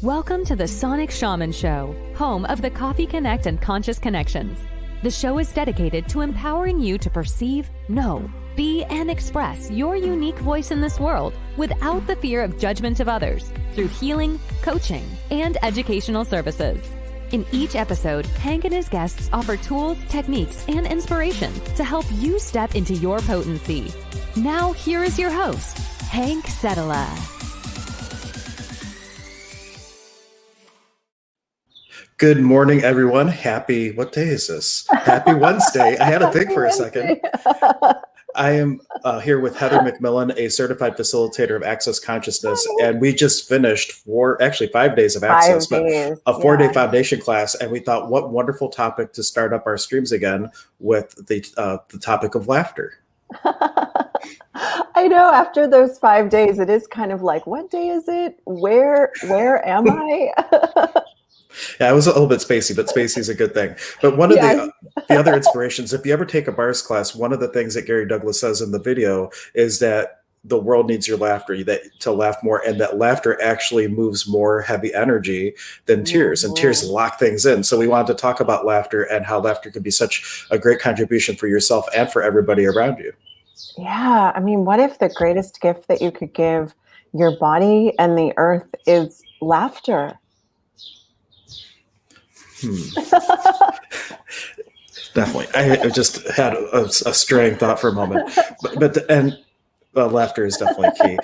Welcome to the Sonic Shaman Show, home of the Coffee Connect and Conscious Connections. The show is dedicated to empowering you to perceive, know, be, and express your unique voice in this world without the fear of judgment of others through healing, coaching, and educational services. In each episode, Hank and his guests offer tools, techniques, and inspiration to help you step into your potency. Now, here is your host, Hank Setala. Good morning, everyone. Happy, what day is this? Happy Wednesday. I had to think for a second. I am here with Heather MacMillian, a certified facilitator of Access Consciousness, and we just finished 5 days of Access, but a 4-day foundation class, and we thought, what wonderful topic to start up our streams again with the topic of laughter. I know, after those 5 days, it is kind of like, what day is it? Where am I? Yeah, I was a little bit spacey, but spacey is a good thing. But one of the other inspirations, if you ever take a bars class, one of the things that Gary Douglas says in the video is that the world needs your laughter, to laugh more, and that laughter actually moves more heavy energy than tears, and tears lock things in. So we wanted to talk about laughter and how laughter can be such a great contribution for yourself and for everybody around you. Yeah, I mean, what if the greatest gift that you could give your body and the earth is laughter? Definitely. I just had a straying thought for a moment, but laughter is definitely key.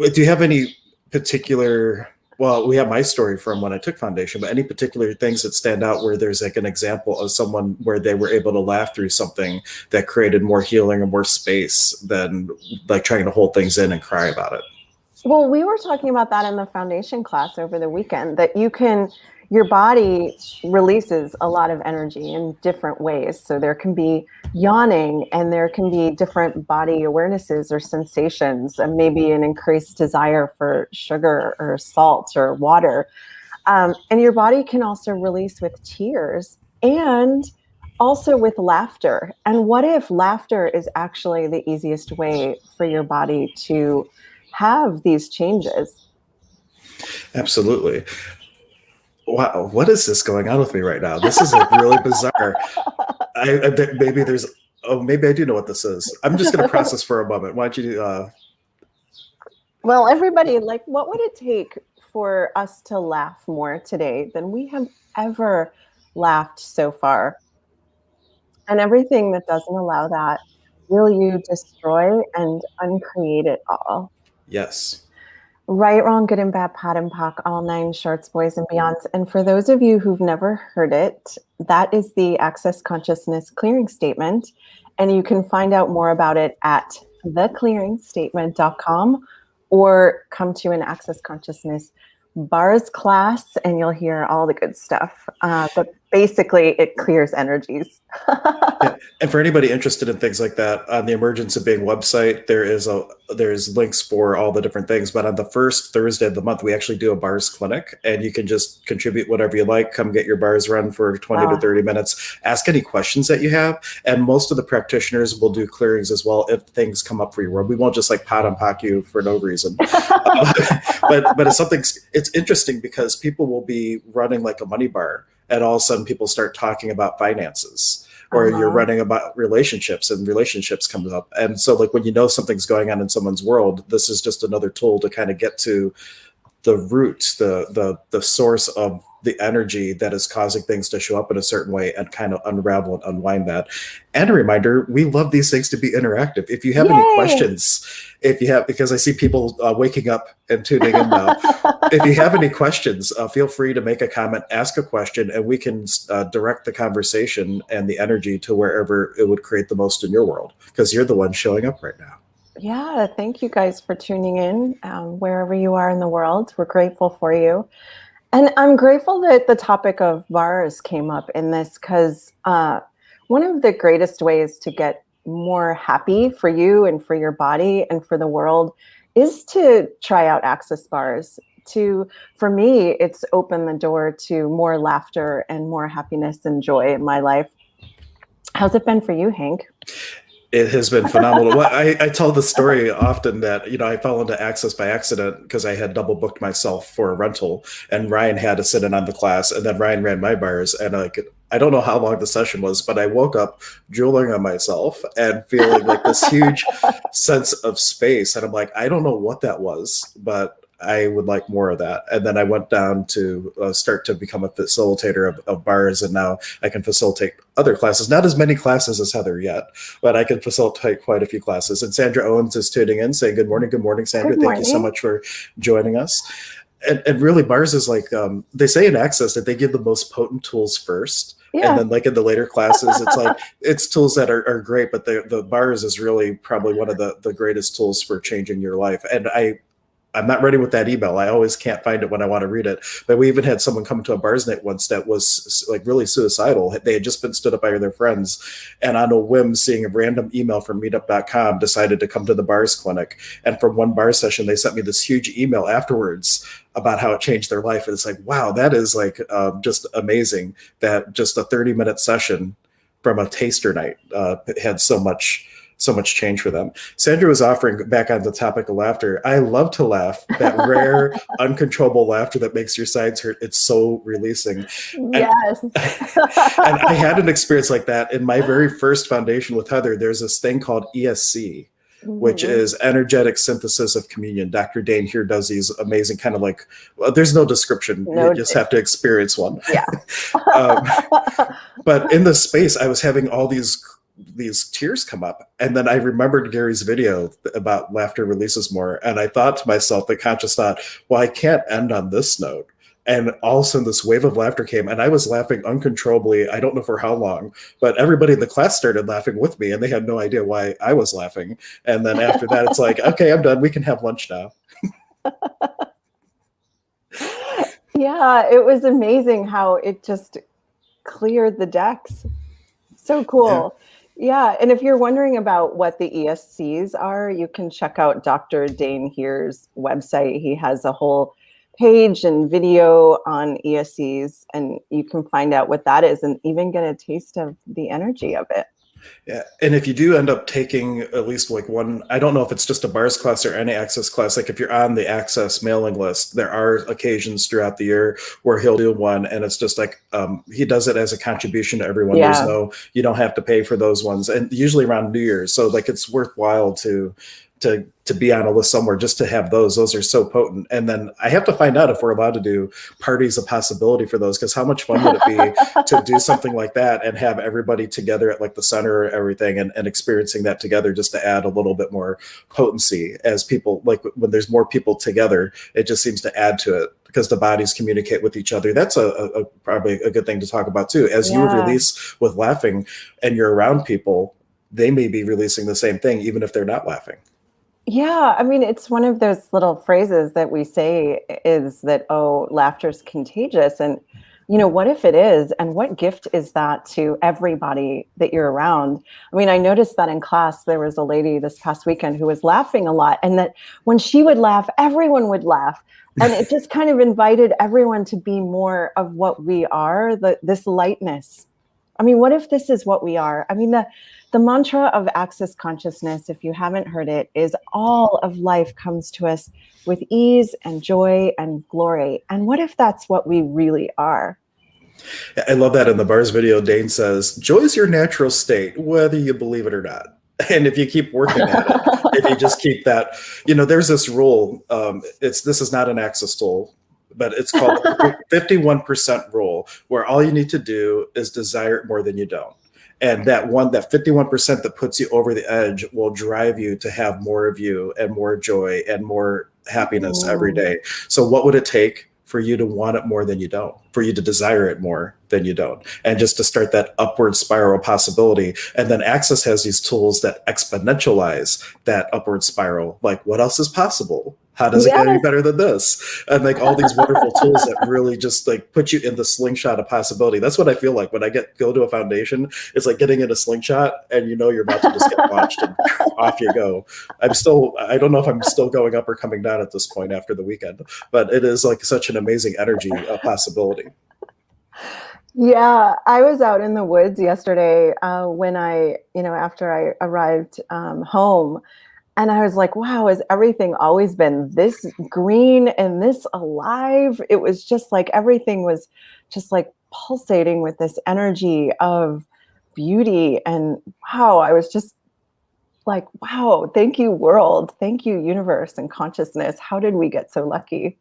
Do you have any particular, well, we have my story from when I took foundation, but any particular things that stand out where there's like an example of someone where they were able to laugh through something that created more healing and more space than like trying to hold things in and cry about it? Well, we were talking about that in the foundation class over the weekend, that your body releases a lot of energy in different ways. So there can be yawning, and there can be different body awarenesses or sensations, and maybe an increased desire for sugar or salt or water. And your body can also release with tears and also with laughter. And what if laughter is actually the easiest way for your body to have these changes? Absolutely. Wow, what is this going on with me right now? This is like really bizarre. Maybe I do know what this is. I'm just going to process for a moment. Why don't you Well, everybody, like, what would it take for us to laugh more today than we have ever laughed so far? And everything that doesn't allow that, will you destroy and uncreate it all? Yes. Right, wrong, good and bad, POD and POC, all 9 shorts, boys and beyonds. And for those of you who've never heard it, that is the Access Consciousness Clearing Statement. And you can find out more about it at theclearingstatement.com, or come to an Access Consciousness bars class and you'll hear all the good stuff. But basically, it clears energies. Yeah. And for anybody interested in things like that, on the Emergence of Being website, there's links for all the different things. But on the first Thursday of the month, we actually do a bars clinic, and you can just contribute whatever you like. Come get your bars run for 20 to 30 minutes. Ask any questions that you have. And most of the practitioners will do clearings as well if things come up for your world. We won't just like pot and pock you for no reason. But it's interesting because people will be running like a money bar, and all of a sudden people start talking about finances, or you're running about relationships, and relationships comes up. And so like when you know something's going on in someone's world, this is just another tool to kind of get to the root, the source of the energy that is causing things to show up in a certain way, and kind of unravel and unwind that. And a reminder, we love these things to be interactive. If you have any questions, because I see people waking up and tuning in now. If you have any questions, feel free to make a comment, ask a question, and we can direct the conversation and the energy to wherever it would create the most in your world, because you're the one showing up right now. Yeah, thank you guys for tuning in, wherever you are in the world. We're grateful for you. And I'm grateful that the topic of bars came up in this, because one of the greatest ways to get more happy for you and for your body and for the world is to try out Access bars. For me, it's opened the door to more laughter and more happiness and joy in my life. How's it been for you, Hank? It has been phenomenal. Well, I tell the story often that, I fell into Access by accident because I had double booked myself for a rental, and Ryan had to sit in on the class, and then Ryan ran my bars, and I don't know how long the session was, but I woke up drooling on myself and feeling like this huge sense of space. And I'm like, I don't know what that was, but I would like more of that. And then I went down to start to become a facilitator of bars, and now I can facilitate other classes. Not as many classes as Heather yet, but I can facilitate quite a few classes. And Sandra Owens is tuning in, saying, good morning, Sandra. Good morning. Thank you so much for joining us. And really, bars is like, they say in Access that they give the most potent tools first. Yeah. And then like in the later classes, it's like, it's tools that are great, but the bars is really probably one of the greatest tools for changing your life. And I'm not ready with that email. I always can't find it when I want to read it. But we even had someone come to a bars night once that was like really suicidal. They had just been stood up by their friends, and on a whim, seeing a random email from meetup.com, decided to come to the bars clinic. And from one bar session, they sent me this huge email afterwards about how it changed their life. And it's like, wow, that is like just amazing that just a 30-minute session from a taster night had so much change for them. Sandra was offering, back on the topic of laughter, I love to laugh, that rare, uncontrollable laughter that makes your sides hurt. It's so releasing. Yes. And I had an experience like that in my very first foundation with Heather. There's this thing called ESC, which is Energetic Synthesis of Communion. Dr. Dain Heer does these amazing kind of like, well, there's no description. You just have to experience one. Yeah. But in this space, I was having all these tears come up. And then I remembered Gary's video about laughter releases more. And I thought to myself, the conscious thought, well, I can't end on this note. And all of a sudden this wave of laughter came, and I was laughing uncontrollably. I don't know for how long, but everybody in the class started laughing with me, and they had no idea why I was laughing. And then after that, it's like, okay, I'm done. We can have lunch now. Yeah, it was amazing how it just cleared the decks. So cool. Yeah, and if you're wondering about what the ESCs are, you can check out Dr. Dain Heer's website. He has a whole page and video on ESCs, and you can find out what that is and even get a taste of the energy of it. Yeah, and if you do end up taking at least like one, I don't know if it's just a bars class or any Access class, like if you're on the Access mailing list, there are occasions throughout the year where he'll do one, and it's just like he does it as a contribution to everyone. Yeah. You don't have to pay for those ones, and usually around New Year's, so like it's worthwhile to be on a list somewhere just to have those. Those are so potent. And then I have to find out if we're allowed to do parties of possibility for those, because how much fun would it be to do something like that and have everybody together at like the center of everything, and experiencing that together, just to add a little bit more potency as people, like when there's more people together, it just seems to add to it, because the bodies communicate with each other. That's a probably a good thing to talk about too. As you release with laughing and you're around people, they may be releasing the same thing, even if they're not laughing. Yeah, I mean, it's one of those little phrases that we say is that, oh, laughter's contagious. And, what if it is? And what gift is that to everybody that you're around? I mean, I noticed that in class, there was a lady this past weekend who was laughing a lot. And that when she would laugh, everyone would laugh. And it just kind of invited everyone to be more of what we are, this lightness. I mean, what if this is what we are? I mean, the mantra of Access Consciousness, if you haven't heard it, is all of life comes to us with ease and joy and glory. And what if that's what we really are? I love that in the bars video. Dain says, joy is your natural state, whether you believe it or not. And if you keep working at it, if you just keep that, there's this rule. This is not an Access tool, but it's called 51% rule, where all you need to do is desire it more than you don't. And that 51% that puts you over the edge will drive you to have more of you and more joy and more happiness every day. So what would it take for you to want it more than you don't, for you to desire it more than you don't, and just to start that upward spiral possibility? And then Access has these tools that exponentialize that upward spiral. Like, what else is possible? How does it get any better than this? And like all these wonderful tools that really just like put you in the slingshot of possibility. That's what I feel like when I go to a foundation. It's like getting in a slingshot, and you're about to just get launched and off you go. I don't know if I'm still going up or coming down at this point after the weekend, but it is like such an amazing energy possibility. Yeah, I was out in the woods yesterday when after I arrived home, and I was like, wow, has everything always been this green and this alive? It was just like everything was just like pulsating with this energy of beauty. And wow, I was just like, wow, thank you, world. Thank you, universe and consciousness. How did we get so lucky?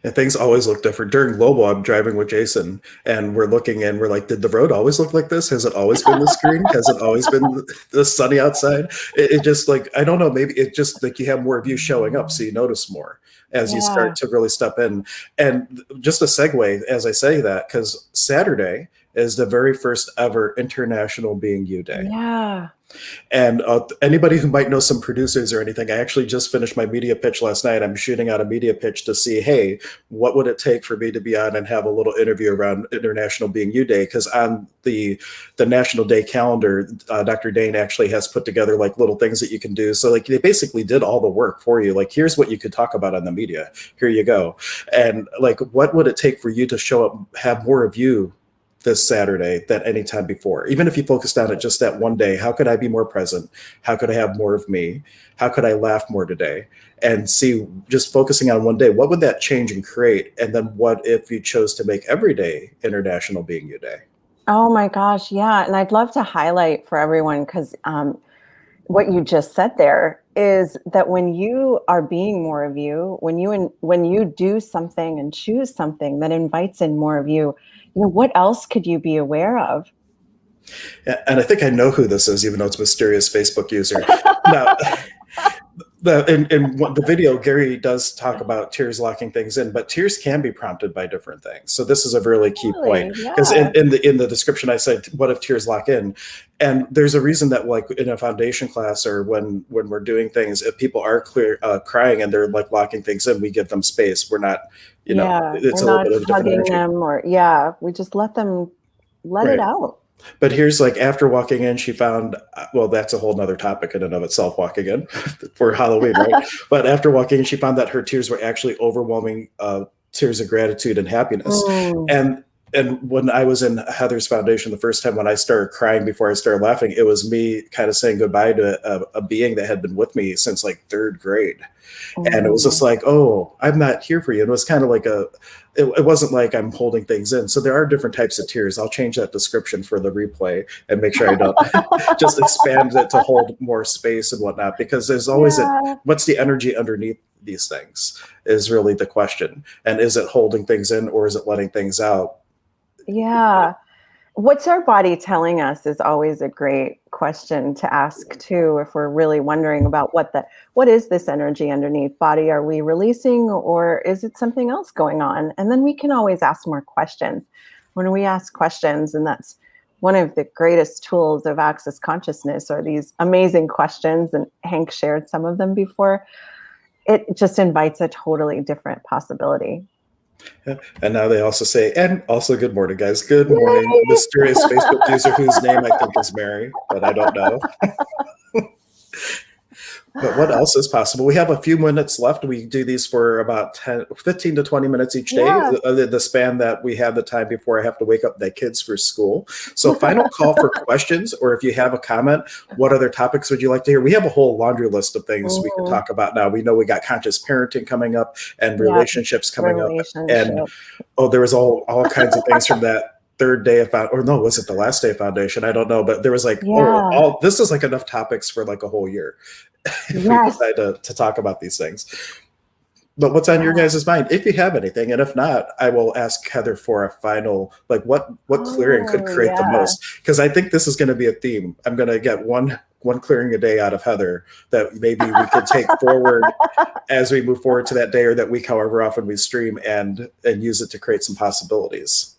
And things always look different. During Global, I'm driving with Jason, and we're looking and we're like, did the road always look like this? Has it always been this green? Has it always been this sunny outside? It just like, I don't know, maybe it just like you have more of you showing up, so you notice more as you Yeah. start to really step in. And just a segue as I say that, because Saturday is the very first ever International Being You Day. Yeah. And anybody who might know some producers or anything, I actually just finished my media pitch last night. I'm shooting out a media pitch to see, hey, what would it take for me to be on and have a little interview around International Being You Day? Because on the National Day calendar, Dr. Dain actually has put together like little things that you can do. So like they basically did all the work for you. Like, here's what you could talk about on the media. Here you go. And like, what would it take for you to show up, have more of you this Saturday than any time before? Even if you focused on it just that one day, how could I be more present? How could I have more of me? How could I laugh more today? And see, just focusing on one day, what would that change and create? And then what if you chose to make every day International Being You Day? Oh my gosh, yeah. And I'd love to highlight for everyone because what you just said there is that when you are being more of you, when you do something and choose something that invites in more of you, what else could you be aware of? And I think I know who this is, even though it's a mysterious Facebook user. Now, in the video, Gary does talk about tears locking things in, but tears can be prompted by different things. So this is a really key Really? point, because Yeah. in the description I said, what if tears lock in? And there's a reason that like in a foundation class or when we're doing things, if people are crying and they're like locking things in, we give them space. We're not, Yeah. it's We're a little not bit of a different hugging energy. them or yeah, we just let them let it Right. out. But here's like after walking in, she found, well, that's a whole nother topic in and of itself, walking in for Halloween, right? But after walking in, she found that her tears were actually overwhelming tears of gratitude and happiness. Mm. And when I was in Heather's foundation the first time, when I started crying before I started laughing, it was me kind of saying goodbye to a being that had been with me since like third grade. And it was just Mm. like, oh, I'm not here for you. And it was kind of like it wasn't like I'm holding things in. So there are different types of tears. I'll change that description for the replay and make sure I don't just expand it to hold more space and whatnot, because there's always Yeah. what's the energy underneath these things is really the question. And is it holding things in or is it letting things out? Yeah. What's our body telling us is always a great question to ask too, if we're really wondering about what is this energy underneath. Body, are we releasing or is it something else going on? And then we can always ask more questions. When we ask questions, and that's one of the greatest tools of Access Consciousness, are these amazing questions, and Hank shared some of them before. It just invites a totally different possibility. Yeah. And now they also say, and also good morning, guys. Good morning, Yay! mysterious Facebook user whose name I think is Mary, but I don't know. But what else is possible? We have a few minutes left. We do these for about 15 to 20 minutes each day, Yeah. the span that we have the time before I have to wake up the kids for school. So final call for questions, or if you have a comment, what other topics would you like to hear? We have a whole laundry list of things we could talk about now. We know we got conscious parenting coming up and relationships coming up. And there was all kinds of things from that third day of or no, was it the last day of foundation? I don't know, but there was like, Yeah. this is like enough topics for like a whole year if we Yes. decide to talk about these things. But what's on your guys' mind, if you have anything? And if not, I will ask Heather for a final, like what clearing could create the most? Because I think this is going to be a theme. I'm going to get one clearing a day out of Heather that maybe we could take forward as we move forward to that day or that week, however often we stream, and use it to create some possibilities.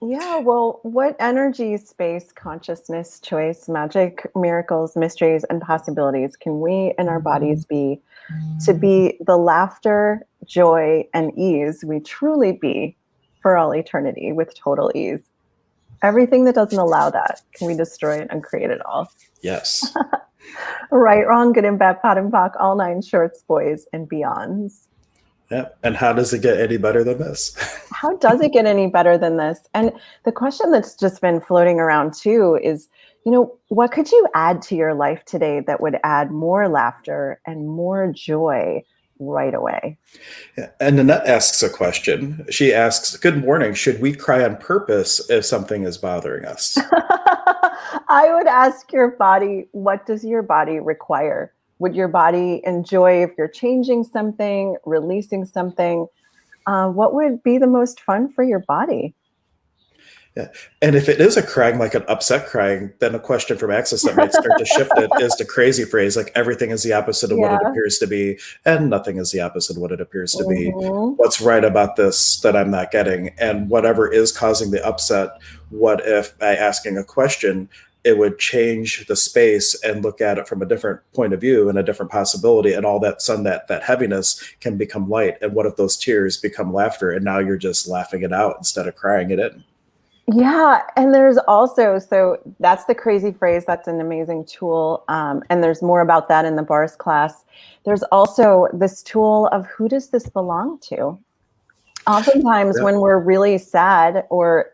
Yeah, well, what energy, space, consciousness, choice, magic, miracles, mysteries, and possibilities can we and our bodies be to be the laughter, joy, and ease we truly be for all eternity with total ease? Everything that doesn't allow that, can we destroy it and create it all? Yes. Right, wrong, good and bad, pot and pock, all nine shorts, boys, and beyonds. Yeah. And how does it get any better than this? How does it get any better than this? And the question that's just been floating around too is, what could you add to your life today that would add more laughter and more joy right away? Yeah. And Nanette asks a question. She asks, good morning. Should we cry on purpose if something is bothering us? I would ask your body, what does your body require? Would your body enjoy if you're changing something, releasing something? What would be the most fun for your body? Yeah. And if it is a crying, like an upset crying, then a question from Access that might start to shift it is the crazy phrase, like everything is the opposite of what it appears to be, and nothing is the opposite of what it appears to be. What's right about this that I'm not getting? And whatever is causing the upset, what if by asking a question, it would change the space and look at it from a different point of view and a different possibility, and all that that heaviness can become light. And what if those tears become laughter, and now you're just laughing it out instead of crying it in? Yeah. And there's also, so that's the crazy phrase. That's an amazing tool. And there's more about that in the bars class. There's also this tool of who does this belong to? Oftentimes when we're really sad, or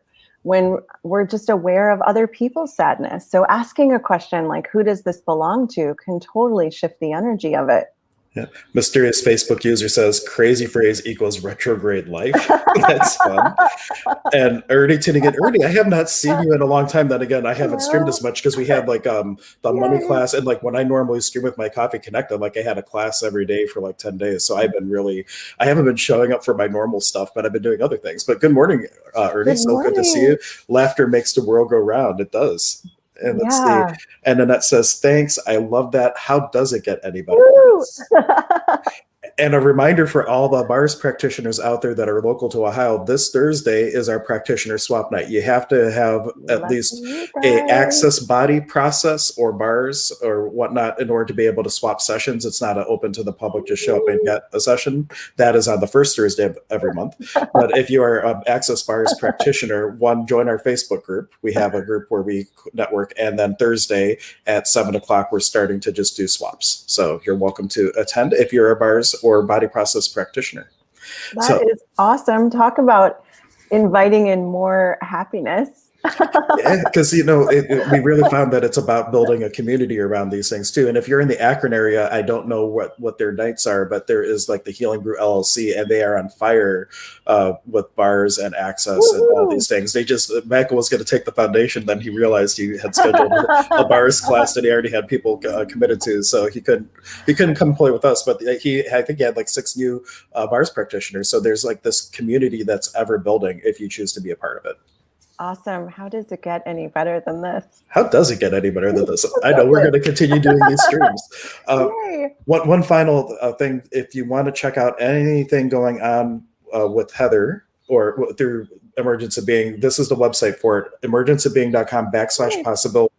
when we're just aware of other people's sadness. So asking a question like, who does this belong to, can totally shift the energy of it. Yeah. Mysterious Facebook user says crazy phrase equals retrograde life. That's fun. And Ernie tuning in. Ernie, I have not seen you in a long time. Then again, I haven't streamed as much because we had like the money class, and like when I normally stream with my Coffee Connect, like I had a class every day for like 10 days. So I haven't been showing up for my normal stuff, but I've been doing other things. But good morning, Ernie. Good morning. So good to see you. Laughter makes the world go round. It does. And let's see. And Annette says, thanks. I love that. How does it get any better? And a reminder for all the bars practitioners out there that are local to Ohio, this Thursday is our practitioner swap night. You have to have at least a access body process or bars or whatnot in order to be able to swap sessions. It's not open to the public, just show up and get a session. That is on the first Thursday of every month. But if you are an access bars practitioner, join our Facebook group. We have a group where we network. And then Thursday at 7 o'clock, we're starting to just do swaps. So you're welcome to attend if you're a bars or body process practitioner. That is awesome. Talk about inviting in more happiness. Yeah, because we really found that it's about building a community around these things too. And if you're in the Akron area, I don't know what their nights are, but there is like the Healing Brew LLC, and they are on fire with bars and access and all these things. Michael was going to take the foundation, then he realized he had scheduled a bars class that he already had people committed to, so he couldn't come play with us. But I think he had like 6 new bars practitioners. So there's like this community that's ever building if you choose to be a part of it. Awesome. How does it get any better than this? How does it get any better than this? I know we're going to continue doing these streams. One final thing, if you want to check out anything going on with Heather or through Emergence of Being, this is the website for it, emergenceofbeing.com/possibility.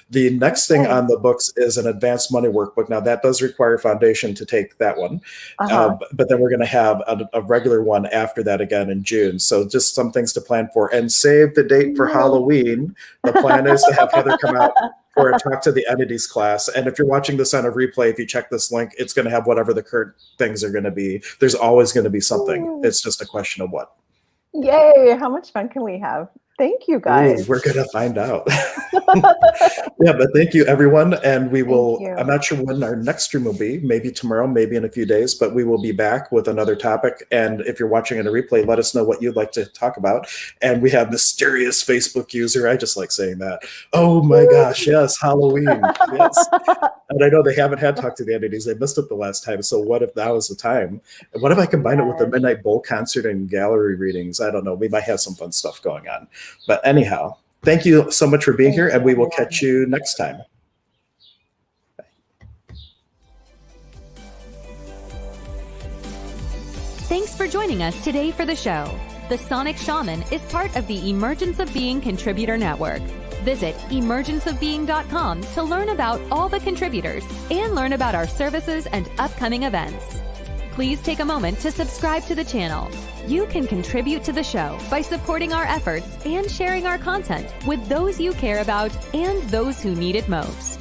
The next thing on the books is an advanced money workbook. Now that does require foundation to take that one, but then we're going to have a regular one after that again in June. So just some things to plan for, and save the date for Halloween. The plan is to have Heather come out for a Talk to the Entities class. And if you're watching this on a replay, if you check this link, it's going to have whatever the current things are going to be. There's always going to be something. It's just a question of what. Yay. How much fun can we have? Thank you, guys. We're going to find out. Yeah, but thank you, everyone. And we will, I'm not sure when our next stream will be, maybe tomorrow, maybe in a few days, but we will be back with another topic. And if you're watching in a replay, let us know what you'd like to talk about. And we have mysterious Facebook user. I just like saying that. Oh my gosh, yes, Halloween. Yes. And I know they haven't had Talk to the Entities. They missed it the last time. So what if now is the time? And what if I combine it with the Midnight Bowl concert and gallery readings? I don't know. We might have some fun stuff going on. But anyhow, thank you so much for being here, and we will catch you next time. Bye. Thanks for joining us today for the show. The Sonic Shaman is part of the Emergence of Being Contributor Network. Visit emergenceofbeing.com to learn about all the contributors and learn about our services and upcoming events. Please take a moment to subscribe to the channel. You can contribute to the show by supporting our efforts and sharing our content with those you care about and those who need it most.